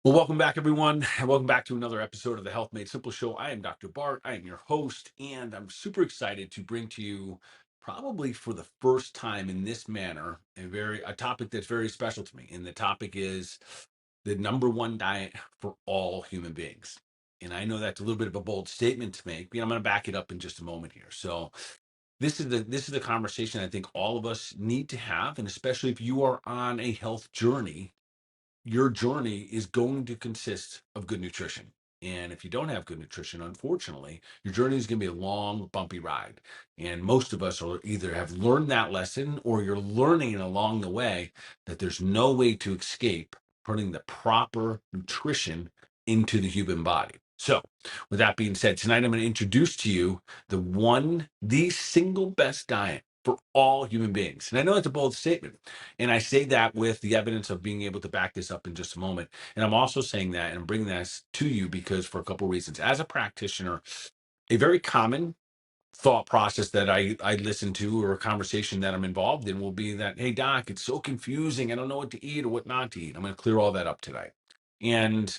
Well, welcome back, everyone. Welcome back to another episode of the Health Made Simple Show. I am Dr. Bart. I am your host, and I'm super excited to bring to you, probably for the first time in this manner, a topic that's very special to me. And the topic is the number one diet for all human beings. And I know that's a little bit of a bold statement to make, but I'm going to back it up in just a moment here. So this is the conversation I think all of us need to have, and especially if you are on a health journey, your journey is going to consist of good nutrition. And if you don't have good nutrition, unfortunately, your journey is going to be a long, bumpy ride. And most of us are either have learned that lesson or you're learning along the way that there's no way to escape putting the proper nutrition into the human body. So, with that being said, tonight I'm going to introduce to you the single best diet for all human beings. And I know that's a bold statement. And I say that with the evidence of being able to back this up in just a moment. And I'm also saying that and I'm bringing this to you because for a couple of reasons. As a practitioner, a very common thought process that I listen to or a conversation that I'm involved in will be that, hey, doc, it's so confusing. I don't know what to eat or what not to eat. I'm going to clear all that up tonight. And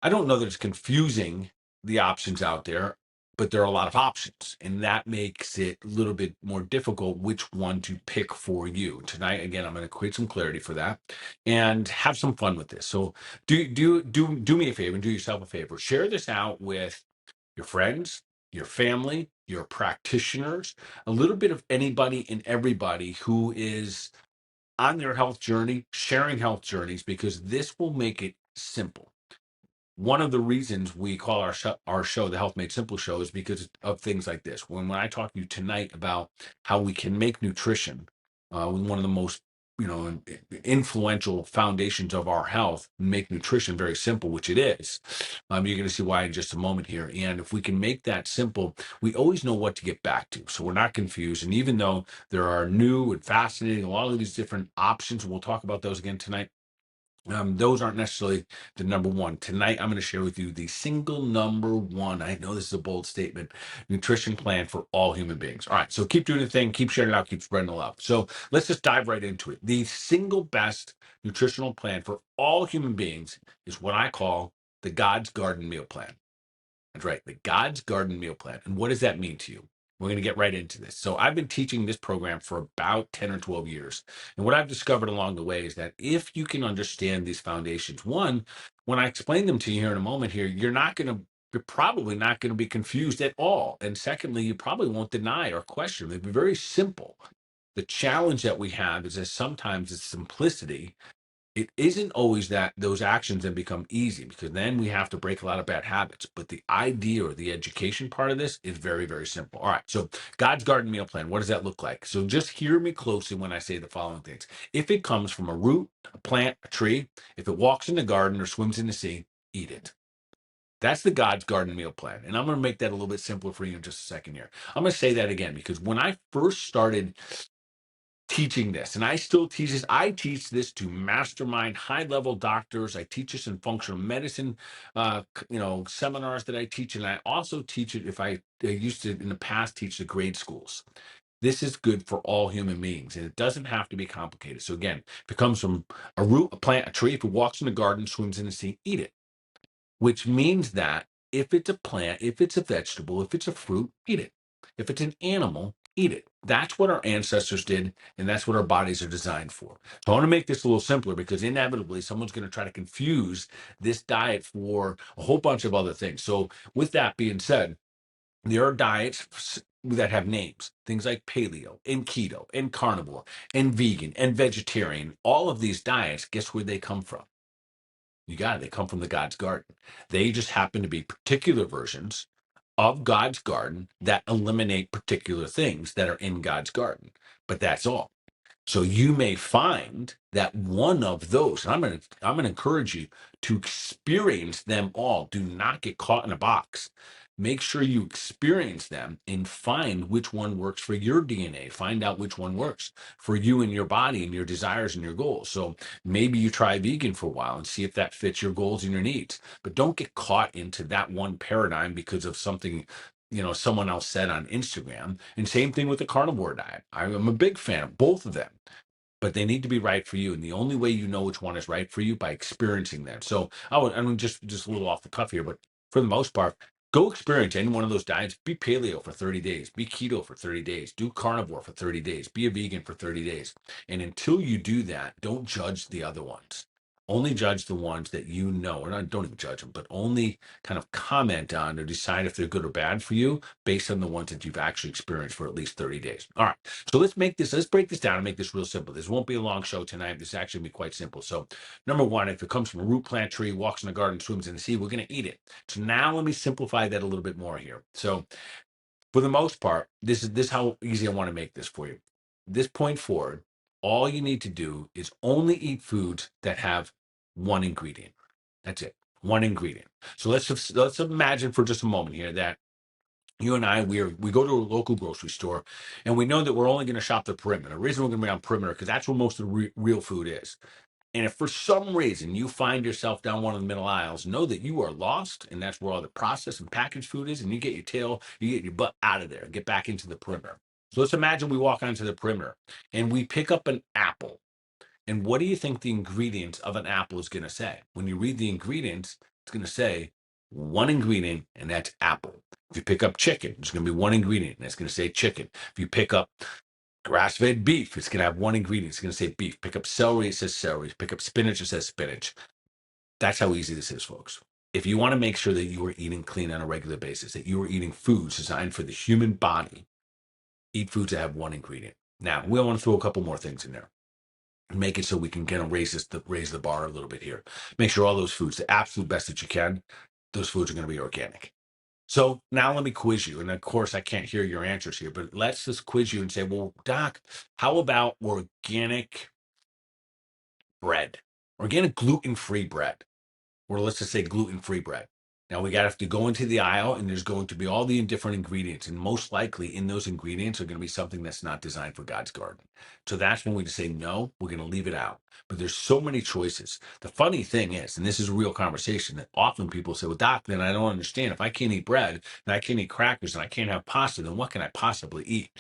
I don't know that it's confusing the options out there, but there are a lot of options. And that makes it a little bit more difficult which one to pick for you. Tonight, again, I'm going to create some clarity for that and have some fun with this. So do me a favor and do yourself a favor. Share this out with your friends, your family, your practitioners, a little bit of anybody and everybody who is on their health journey, sharing health journeys, because this will make it simple. One of the reasons we call our show the Health Made Simple Show is because of things like this. When I talk to you tonight about how we can make nutrition one of the most influential foundations of our health, make nutrition very simple, which it is. You're going to see why in just a moment here. And if we can make that simple, we always know what to get back to. So we're not confused. And even though there are new and fascinating, a lot of these different options, and we'll talk about those again tonight, those aren't necessarily the number one. Tonight, I'm going to share with you the single number one. I know this is a bold statement, nutrition plan for all human beings. All right, so keep doing the thing, keep sharing it out, keep spreading the love. So let's just dive right into it. The single best nutritional plan for all human beings is what I call the God's Garden Meal Plan. That's right, the God's Garden Meal Plan. And what does that mean to you? We're going to get right into this. So I've been teaching this program for about 10 or 12 years. And what I've discovered along the way is that if you can understand these foundations, one, when I explain them to you here in a moment here, you're probably not going to be confused at all. And secondly, you probably won't deny or question. They'll be very simple. The challenge that we have is that sometimes it's simplicity, it isn't always that those actions then become easy because then we have to break a lot of bad habits. But the idea or the education part of this is very, very simple. All right. So, God's Garden Meal Plan, what does that look like? So, just hear me closely when I say the following things. If it comes from a root, a plant, a tree, if it walks in the garden or swims in the sea, eat it. That's the God's Garden Meal Plan. And I'm going to make that a little bit simpler for you in just a second here. I'm going to say that again because when I first started teaching this, and I still teach this. I teach this to mastermind high-level doctors. I teach this in functional medicine, seminars that I teach, and I also teach it. If I used to in the past teach the grade schools. This is good for all human beings, and it doesn't have to be complicated. So again, if it comes from a root, a plant, a tree, if it walks in the garden, swims in the sea, eat it. Which means that if it's a plant, if it's a vegetable, if it's a fruit, eat it. If it's an animal, eat it. That's what our ancestors did, and that's what our bodies are designed for. So I want to make this a little simpler because inevitably someone's going to try to confuse this diet for a whole bunch of other things. So with that being said, there are diets that have names, things like paleo and keto and carnivore and vegan and vegetarian. All of these diets, guess where they come from? You got it. They come from the God's garden. They just happen to be particular versions of God's garden that eliminate particular things that are in God's garden. But that's all. So you may find that one of those, and I'm gonna encourage you to experience them all. Do not get caught in a box. Make sure you experience them and find which one works for your DNA. Find out which one works for you and your body and your desires and your goals. So maybe you try vegan for a while and see if that fits your goals and your needs. But don't get caught into that one paradigm because of something someone else said on Instagram. And same thing with the carnivore diet. I'm a big fan of both of them. but they need to be right for you. And the only way you know which one is right for you by experiencing them. So I mean, just a little off the cuff here, but for the most part, go experience any one of those diets. Be paleo for 30 days, be keto for 30 days, do carnivore for 30 days, be a vegan for 30 days. And until you do that, don't judge the other ones. Only judge the ones that you know, or not, don't even judge them, but only kind of comment on or decide if they're good or bad for you based on the ones that you've actually experienced for at least 30 days. All right. So let's break this down and make this real simple. This won't be a long show tonight. This is actually be quite simple. So number one, if it comes from a root plant tree, walks in the garden, swims in the sea, we're going to eat it. So now let me simplify that a little bit more here. So for the most part, this how easy I want to make this for you. This point forward, all you need to do is only eat foods that have one ingredient. That's it. One ingredient. So let's imagine for just a moment here that you and I, we go to a local grocery store, and we know that we're only going to shop the perimeter. The reason we're going to be on perimeter because that's where most of the real food is. And if for some reason you find yourself down one of the middle aisles, know that you are lost, and that's where all the processed and packaged food is. And you get your butt out of there, and get back into the perimeter. So let's imagine we walk onto the perimeter, and we pick up an apple. And what do you think the ingredients of an apple is going to say? When you read the ingredients, it's going to say one ingredient, and that's apple. If you pick up chicken, there's going to be one ingredient, and it's going to say chicken. If you pick up grass-fed beef, it's going to have one ingredient, it's going to say beef. Pick up celery, it says celery. Pick up spinach, it says spinach. That's how easy this is, folks. If you want to make sure that you are eating clean on a regular basis, that you are eating foods designed for the human body, eat foods that have one ingredient. Now, we want to throw a couple more things in there. Make it so we can kind of raise the bar a little bit here. Make sure all those foods, the absolute best that you can, those foods are going to be organic. So now let me quiz you. And of course, I can't hear your answers here, but let's just quiz you and say, well, Doc, how about organic bread, organic gluten-free bread? Or let's just say gluten-free bread. Now we got to have to go into the aisle, and there's going to be all the different ingredients, and most likely in those ingredients are going to be something that's not designed for God's garden. So that's when we just say no, we're going to leave it out. But there's so many choices. The funny thing is, and this is a real conversation, that often people say, well, Doc, then I don't understand. If I can't eat bread and I can't eat crackers and I can't have pasta, then what can I possibly eat?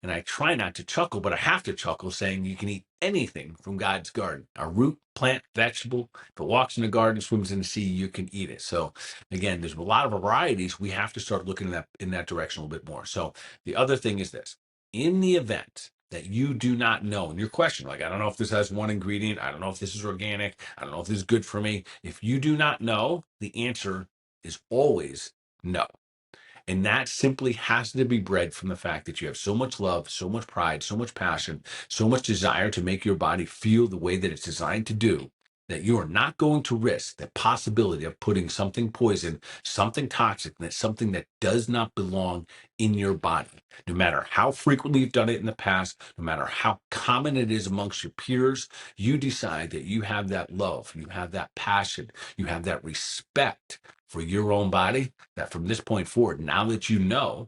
And I try not to chuckle, but I have to chuckle saying you can eat anything from God's garden. A root, plant, vegetable. If it walks in the garden, swims in the sea, you can eat it. So again, there's a lot of varieties. We have to start looking in that direction a little bit more. So the other thing is this. In the event that you do not know, and your question, like, I don't know if this has one ingredient, I don't know if this is organic, I don't know if this is good for me. If you do not know, the answer is always no. And that simply has to be bred from the fact that you have so much love, so much pride, so much passion, so much desire to make your body feel the way that it's designed to do, that you are not going to risk the possibility of putting something poison, something toxic, something that does not belong in your body. No matter how frequently you've done it in the past, no matter how common it is amongst your peers, you decide that you have that love, you have that passion, you have that respect for your own body, that from this point forward, now that you know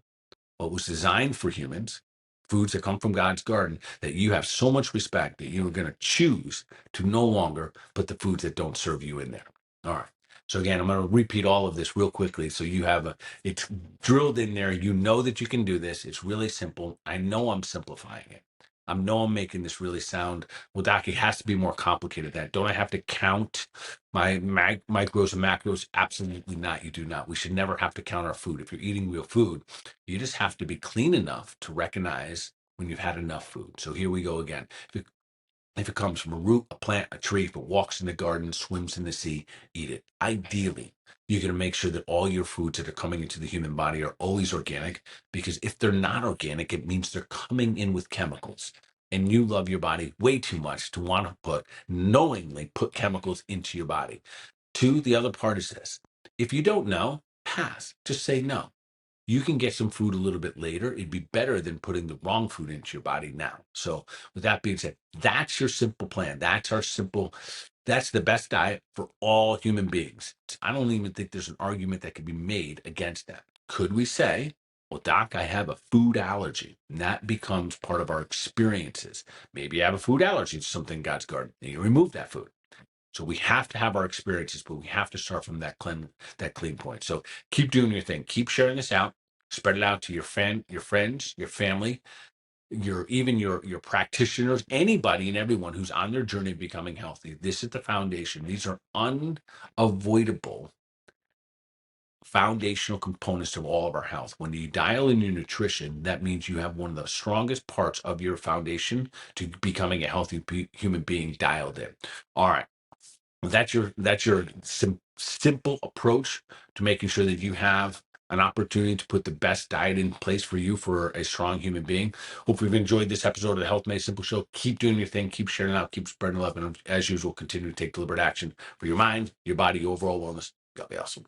what was designed for humans, foods that come from God's garden, that you have so much respect that you are going to choose to no longer put the foods that don't serve you in there. All right. So again, I'm going to repeat all of this real quickly. So you have it's drilled in there. You know that you can do this. It's really simple. I know I'm simplifying it. I know I'm making this really sound, well, Doc, it has to be more complicated than that. Don't I have to count my micros and macros? Absolutely not. You do not. We should never have to count our food. If you're eating real food, you just have to be clean enough to recognize when you've had enough food. So here we go again. If it comes from a root, a plant, a tree, if it walks in the garden, swims in the sea, eat it. Ideally, you're going to make sure that all your foods that are coming into the human body are always organic, because if they're not organic, it means they're coming in with chemicals. And you love your body way too much to want to knowingly put chemicals into your body. Two, the other part is this. If you don't know, pass. Just say no. You can get some food a little bit later. It'd be better than putting the wrong food into your body now. So with that being said, that's your simple plan. That's the best diet for all human beings. I don't even think there's an argument that could be made against that. Could we say, well, Doc, I have a food allergy, and that becomes part of our experiences. Maybe you have a food allergy to something in God's garden, and you remove that food. So we have to have our experiences, but we have to start from that clean point. So keep doing your thing. Keep sharing this out. Spread it out to your friends, your family. your practitioners, anybody and everyone who's on their journey of becoming healthy. This is the foundation. These are unavoidable foundational components of all of our health. When you dial in your nutrition, that means you have one of the strongest parts of your foundation to becoming a healthy human being dialed in. All right. That's your simple approach to making sure that you have an opportunity to put the best diet in place for you for a strong human being. Hope you've enjoyed this episode of the Health Made Simple Show. Keep doing your thing, keep sharing it out, keep spreading love, and as usual, continue to take deliberate action for your mind, your body, your overall wellness. God be awesome.